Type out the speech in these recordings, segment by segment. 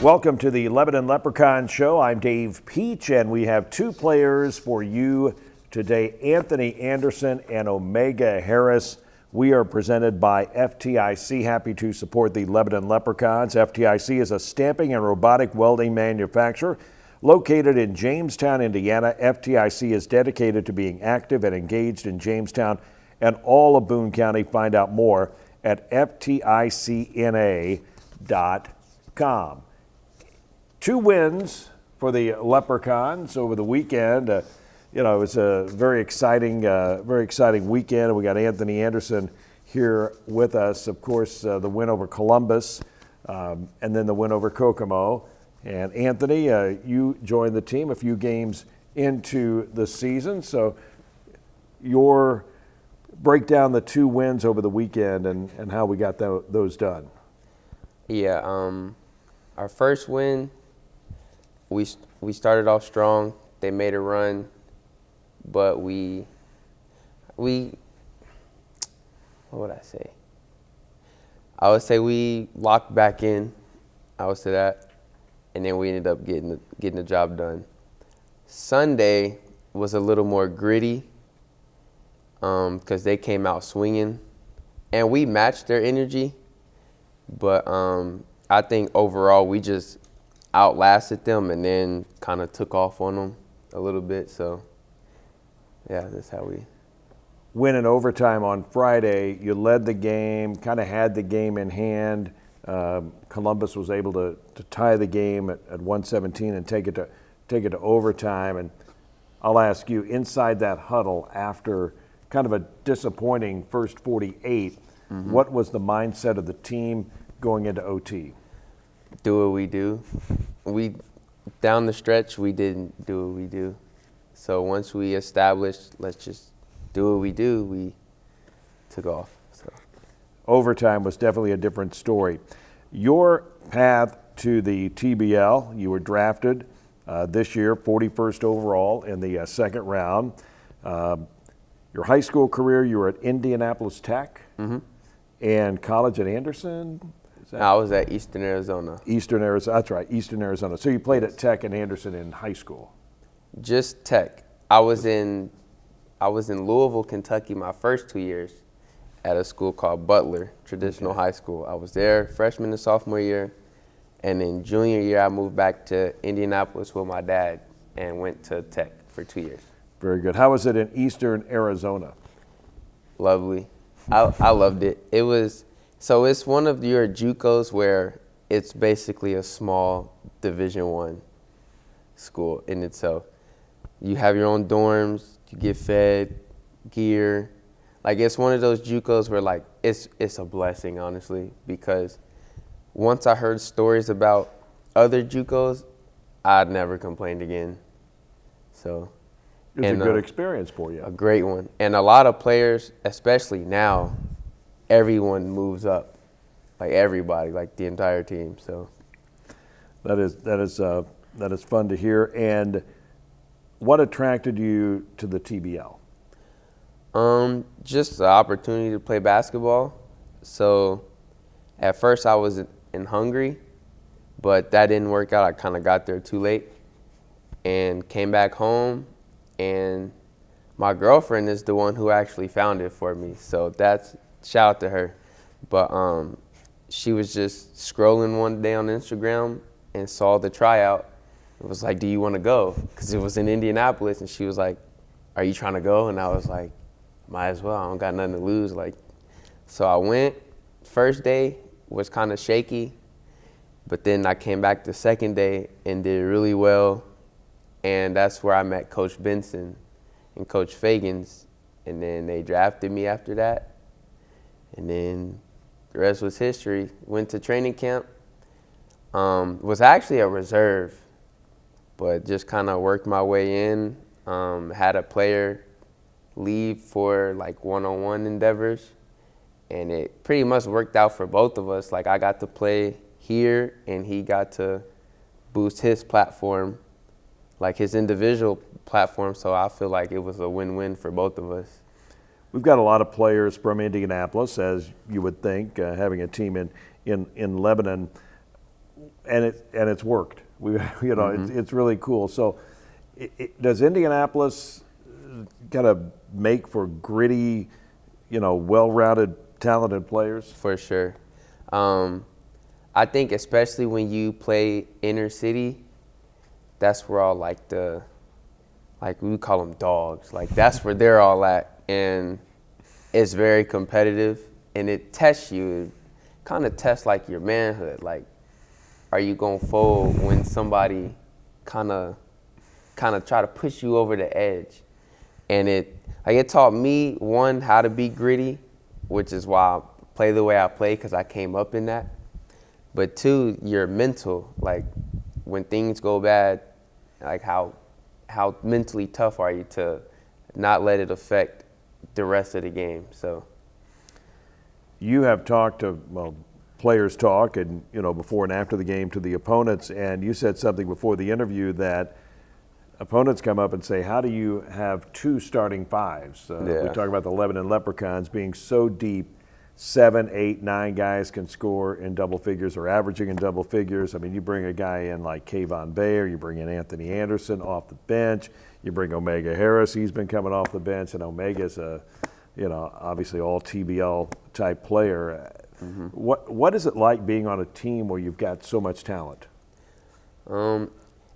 Welcome to the Lebanon Leprechaun Show. I'm Dave Peach, and we have two players for you today, Anthony Anderson and Omega Harris. We are presented by FTIC. Happy to support the Lebanon Leprechauns. FTIC is a stamping and robotic welding manufacturer located in Jamestown, Indiana. FTIC is dedicated to being active and engaged in Jamestown and all of Boone County. Find out more at FTICNA.com. Two wins for the Leprechauns over the weekend. It was a very exciting weekend. We got Anthony Anderson here with us. Of course, the win over Columbus, and then the win over Kokomo. And Anthony, you joined the team a few games into the season. So break down the two wins over the weekend and how we got those done. Yeah, our first win, we started off strong. They made a run, but we what would I say? I would say we locked back in. I would say that, and then we ended up getting the job done. Sunday was a little more gritty because they came out swinging, and we matched their energy. But I think overall we just outlasted them and then kind of took off on them a little bit. So, yeah, that's how we win in overtime on Friday. You led the game, kind of had the game in hand. Columbus was able to tie the game at 117 and take it to overtime. And I'll ask you, inside that huddle after kind of a disappointing first 48, what was the mindset of the team going into OT? Do what we do. Down the stretch, we didn't do what we do. So once we established, let's just do what we do, we took off. So overtime was definitely a different story. Your path to the TBL, you were drafted this year, 41st overall in the second round. Your high school career, you were at Indianapolis Tech and college at Anderson. I was at Eastern Arizona. Eastern Arizona, that's right, Eastern Arizona. So you played at Tech and Anderson in high school? Just Tech. I was in Louisville, Kentucky my first 2 years at a school called Butler, traditional high school. I was there freshman and sophomore year, and then junior year I moved back to Indianapolis with my dad and went to Tech for 2 years. Very good. How was it in Eastern Arizona? Lovely. I loved it. So it's one of your JUCOs where it's basically a small Division I school in itself. You have your own dorms, you get fed, gear. Like, it's one of those JUCOs where, like, it's a blessing, honestly, because once I heard stories about other JUCOs, I'd never complained again. So it was a good experience for you. A great one. And a lot of players, especially now, everyone moves up, like everybody, like the entire team. So that is fun to hear. And what attracted you to the TBL? Just the opportunity to play basketball. So at first I was in Hungary, but that didn't work out. I kind of got there too late and came back home, and my girlfriend is the one who actually found it for me. So that's shout out to her. But she was just scrolling one day on Instagram and saw the tryout. It was like, do you want to go? Because it was in Indianapolis, and she was like, are you trying to go? And I was like, might as well. I don't got nothing to lose. So I went. First day was kind of shaky, but then I came back the second day and did really well. And that's where I met Coach Benson and Coach Fagans, and then they drafted me after that. And then the rest was history. Went to training camp. Was actually a reserve, but just kind of worked my way in. Had a player leave for like one-on-one endeavors, and it pretty much worked out for both of us. Like, I got to play here, and he got to boost his platform, like his individual platform. So I feel like it was a win-win for both of us. We've got a lot of players from Indianapolis, as you would think, having a team in Lebanon. and it's worked. It's really cool. So, does Indianapolis kind of make for gritty, well-rounded, talented players? For sure. I think especially when you play inner city, that's where all we call them dogs. Like that's where they're all at, and it's very competitive, and it tests you. It kind of tests like your manhood. Like, are you gonna fold when somebody kind of try to push you over the edge? And it taught me, one, how to be gritty, which is why I play the way I play, because I came up in that. But two, your mental, like when things go bad, like how mentally tough are you to not let it affect the rest of the game? So you have talked to, players talk, and before and after the game to the opponents, and you said something before the interview that opponents come up and say, how do you have two starting fives? We talk about the Lebanon Leprechauns being so deep. 7, 8, 9 guys can score in double figures or averaging in double figures. I mean, you bring a guy in like Kayvon Bayer, you bring in Anthony Anderson off the bench, you bring Omega Harris, he's been coming off the bench, and Omega's obviously all TBL type player. Mm-hmm. What is it like being on a team where you've got so much talent?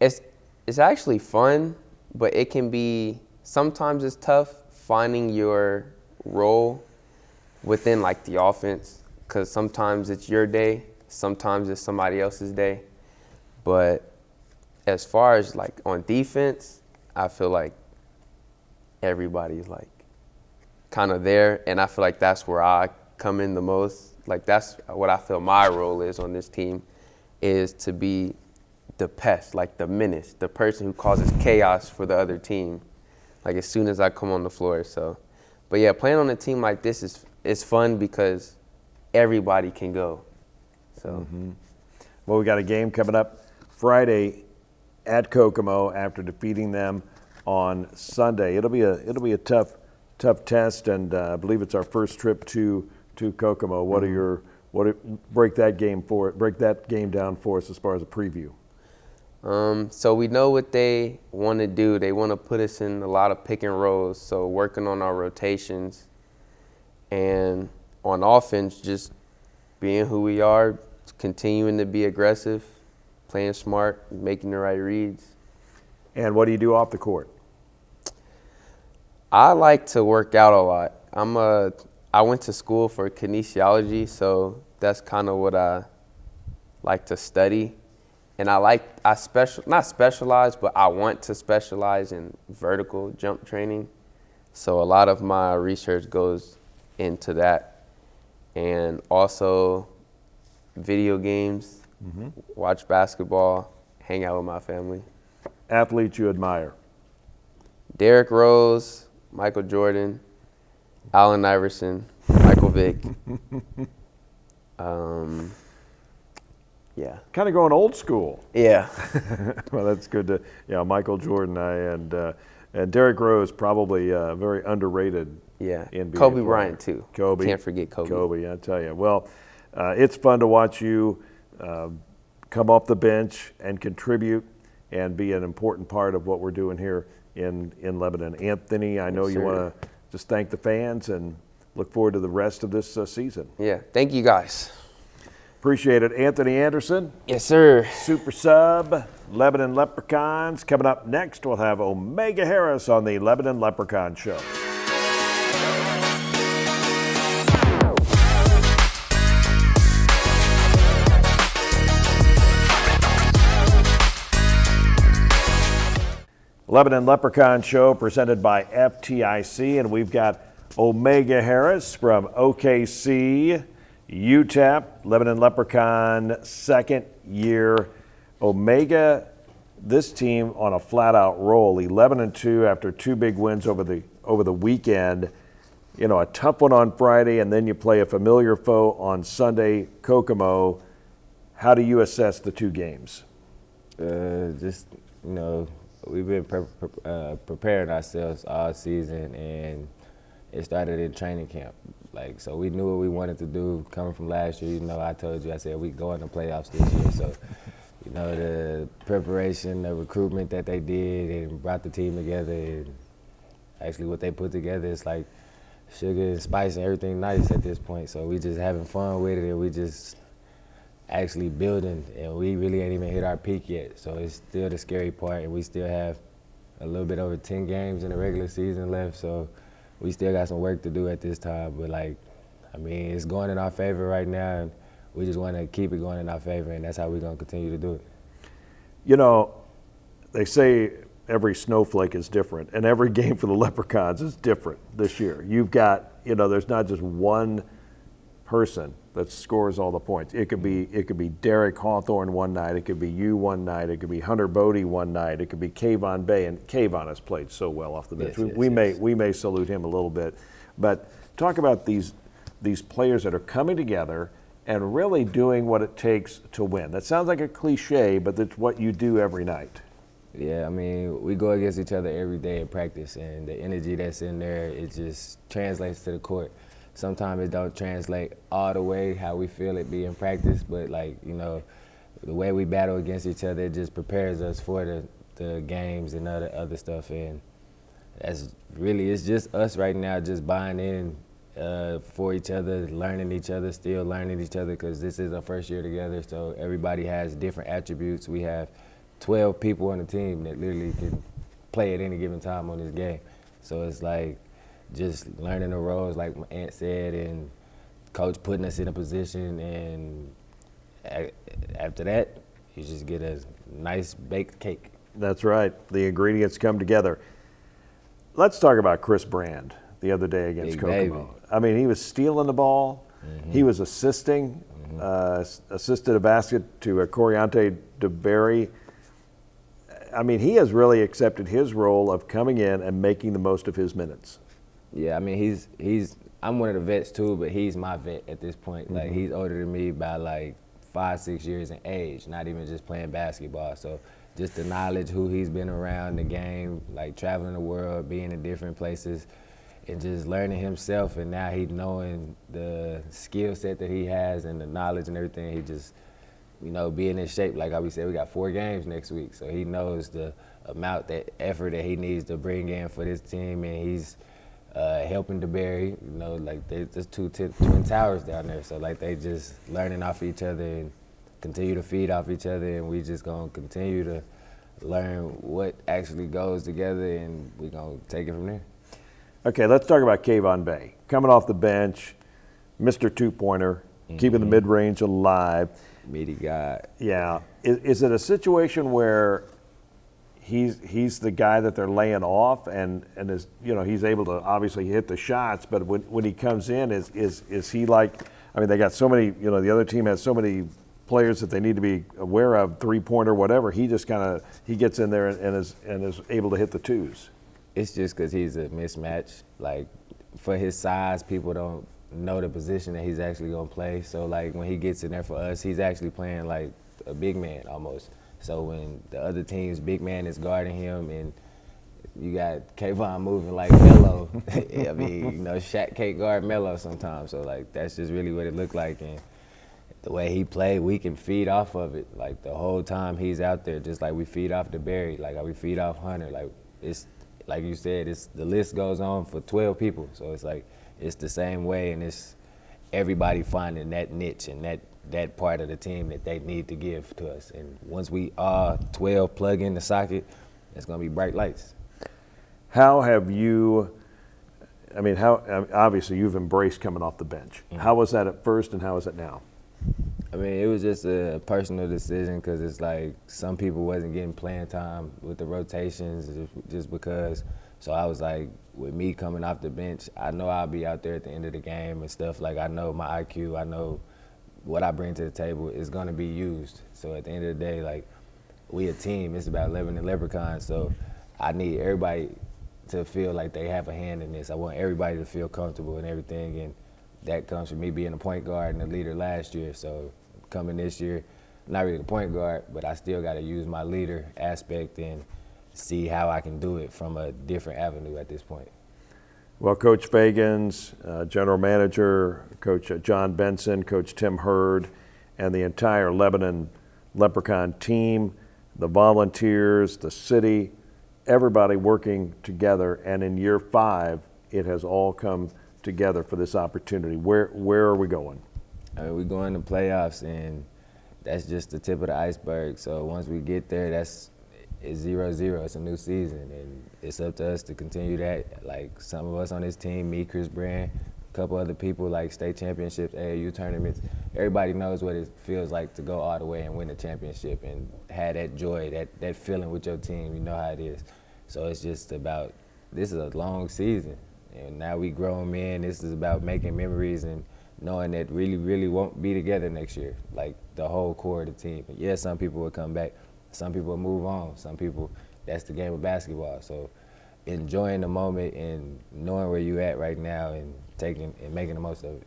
It's actually fun, but it can be, sometimes it's tough finding your role within like the offense, because sometimes it's your day, sometimes it's somebody else's day. But as far as like on defense, I feel like everybody's like kind of there, and I feel like that's where I come in the most. Like that's what I feel my role is on this team, is to be the pest, like the menace, the person who causes chaos for the other team, like as soon as I come on the floor. So, but yeah, playing on a team like this is fun because everybody can go. So, Well, we got a game coming up Friday at Kokomo after defeating them on Sunday. It'll be a tough test, and I believe it's our first trip to Kokomo. Break that game down for us as far as a preview. So we know what they want to do. They want to put us in a lot of pick and rolls, so working on our rotations. And on offense, just being who we are, continuing to be aggressive, playing smart, making the right reads. And what do you do off the court? I like to work out a lot. I went to school for kinesiology, so that's kind of what I like to study. And not specialize, but I want to specialize in vertical jump training. So a lot of my research goes into that. And also video games, watch basketball, hang out with my family. Athletes you admire? Derrick Rose, Michael Jordan, Allen Iverson, Michael Vick. Yeah. Kind of going old school. Yeah. Well, that's good to, Michael Jordan and Derrick Rose, probably very underrated. Yeah. NBA Kobe player. Bryant too. Kobe. Can't forget Kobe. Kobe, I tell you. Well, it's fun to watch you come off the bench and contribute and be an important part of what we're doing here in Lebanon. Anthony, I know you want to just thank the fans and look forward to the rest of this season. Yeah. Thank you guys. Appreciate it. Anthony Anderson. Yes, sir. Super sub, Lebanon Leprechauns. Coming up next, we'll have Omega Harris on the Lebanon Leprechaun Show. Lebanon Leprechaun Show presented by FTIC, and we've got Omega Harris from OKC. UTEP, Lebanon Leprechaun, second year. Omega, this team on a flat-out roll, 11-2 after two big wins over the weekend. A tough one on Friday, and then you play a familiar foe on Sunday, Kokomo. How do you assess the two games? We've been preparing ourselves all season, and it started in training camp. Like, so we knew what we wanted to do coming from last year. You know, I told you, I said we go in the playoffs this year. So, you know, the preparation, the recruitment that they did and brought the team together, and actually what they put together is like sugar and spice and everything nice at this point. So we just having fun with it, and we just actually building, and we really ain't even hit our peak yet. So it's still the scary part, and we still have a little bit over 10 games in the regular season left. So we still got some work to do at this time. But like, I mean, it's going in our favor right now, and we just want to keep it going in our favor, and that's how we're going to continue to do it. You know, they say every snowflake is different, and every game for the Leprechauns is different this year. You've got, you know, there's not just one person that scores all the points. It could be Derek Hawthorne one night. It could be you one night. It could be Hunter Bodie one night. It could be Kayvon Bay, and Kayvon has played so well off the bench. Yes, we may salute him a little bit, but talk about these players that are coming together and really doing what it takes to win. That sounds like a cliche, but that's what you do every night. Yeah, I mean, we go against each other every day in practice, and the energy that's in there, it just translates to the court. Sometimes it don't translate all the way how we feel it be in practice, but like, you know, the way we battle against each other, it just prepares us for the games and other stuff. And that's really, it's just us right now just buying in for each other, learning each other, still learning each other, because this is our first year together, so everybody has different attributes. We have 12 people on the team that literally can play at any given time on this game. So it's like just learning the roles, like my aunt said, and coach putting us in a position, and after that, you just get a nice baked cake. That's right. The ingredients come together. Let's talk about Chris Brand the other day against Big Kokomo. baby. I mean, he was stealing the ball. Mm-hmm. He was assisting, assisted a basket to Coriante DeBerry. I mean, he has really accepted his role of coming in and making the most of his minutes. Yeah, I mean, he's I'm one of the vets too, but he's my vet at this point. Mm-hmm. Like, he's older than me by like 5-6 years in age, not even just playing basketball. So just the knowledge, who he's been around the game, like traveling the world, being in different places, and just learning himself, and now he's knowing the skill set that he has and the knowledge and everything. He just, you know, being in shape. Like how we said, we got 4 games next week, so he knows the amount, that effort that he needs to bring in for this team, and he's helping DeBerry. You know, like there's two twin towers down there, so like they just learning off each other and continue to feed off each other, and we just gonna continue to learn what actually goes together, and we gonna take it from there. Okay, let's talk about Kayvon Bay. Coming off the bench, Mr. Two-Pointer, keeping the mid-range alive. Meaty guy. Yeah. Is it a situation where he's the guy that they're laying off, and is, you know, he's able to obviously hit the shots, but when he comes in, is he like, I mean, they got so many, you know, the other team has so many players that they need to be aware of, three-pointer, whatever. He just kind of, he gets in there and is able to hit the twos. It's just because he's a mismatch. Like, for his size, people don't know the position that he's actually going to play. So, like, when he gets in there for us, he's actually playing like a big man almost. So when the other team's big man is guarding him, and you got Kayvon moving like Melo, I mean, you know, Shaq can't guard Melo sometimes. So, like, that's just really what it looked like. And the way he played, we can feed off of it. Like, the whole time he's out there, just like we feed off DeBerry, like how we feed off Hunter. Like, it's, like you said, it's, the list goes on for 12 people. So it's like, it's the same way, and it's everybody finding that niche and that part of the team that they need to give to us. And once we all 12 plug in the socket, it's going to be bright lights. How have you, I mean, how, obviously you've embraced coming off the bench. Mm-hmm. How was that at first, and how is it now? I mean, it was just a personal decision, because it's like some people wasn't getting playing time with the rotations just because. So I was like, with me coming off the bench, I know I'll be out there at the end of the game and stuff. Like, I know my IQ, I know what I bring to the table is going to be used. So at the end of the day, like, we a team. It's about Lebanon Leprechaun. So I need everybody to feel like they have a hand in this. I want everybody to feel comfortable and everything. And that comes from me being a point guard and a leader last year. So coming this year, not really the point guard, but I still got to use my leader aspect and see how I can do it from a different avenue at this point. Well, Coach Fagan's, General Manager, Coach John Benson, Coach Tim Hurd, and the entire Lebanon Leprechaun team, the volunteers, the city, everybody working together. And in year 5, it has all come together for this opportunity. Where are we going? I mean, we're going to playoffs, and that's just the tip of the iceberg. So once we get there, it's 0-0. It's a new season, and it's up to us to continue that. Like some of us on this team, me, Chris Brand, a couple other people, like state championships, AAU tournaments. Everybody knows what it feels like to go all the way and win a championship and have that joy, that feeling with your team. You know how it is. So it's just about, this is a long season, and now we grown men. This is about making memories and knowing that really won't be together next year, like the whole core of the team. But yeah, some people will come back, some people will move on, some people, that's the game of basketball. So enjoying the moment and knowing where you at right now and taking and making the most of it.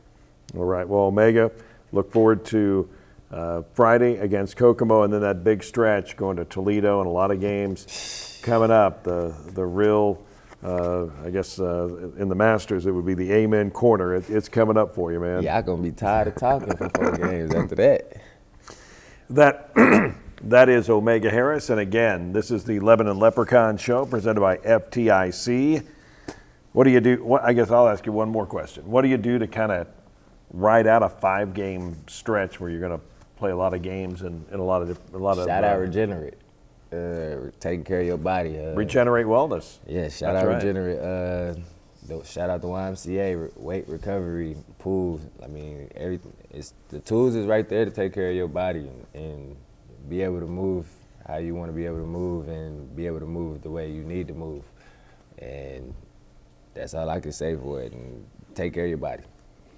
All right, well, Omega, look forward to Friday against Kokomo, and then that big stretch going to Toledo and a lot of games coming up. The real, I guess, in the Masters, it would be the Amen Corner. It's coming up for you, man. Yeah, I'm going to be tired of talking for 4 games after that. That is Omega Harris, and again, this is the Lebanon Leprechaun Show presented by FTIC. What do you do? I guess I'll ask you one more question. What do you do to kind of ride out a 5-game stretch where you're going to play a lot of games and a lot of Shout out Regenerate. Taking care of your body. Regenerate Wellness. Yeah, shout out Regenerate. Shout out the YMCA, weight recovery, pool. I mean, everything. The tools is right there to take care of your body and be able to move how you want to be able to move and be able to move the way you need to move. And that's all I can say for it. And take care of your body.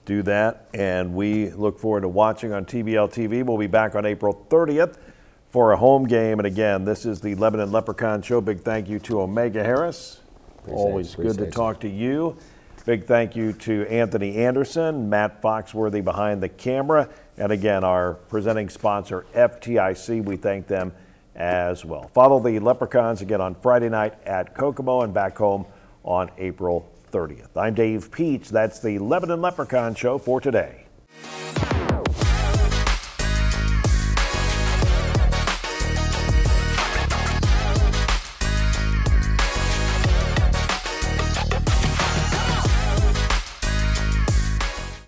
Do that, and we look forward to watching on TBL TV. We'll be back on April 30th for a home game. And again, this is the Lebanon Leprechaun Show. Big thank you to Omega Harris. Always good to talk to you. Big thank you to Anthony Anderson, Matt Foxworthy behind the camera, and again, our presenting sponsor, FTIC. We thank them as well. Follow the Leprechauns again on Friday night at Kokomo and back home on April 30th. I'm Dave Peach. That's the Lebanon Leprechaun Show for today.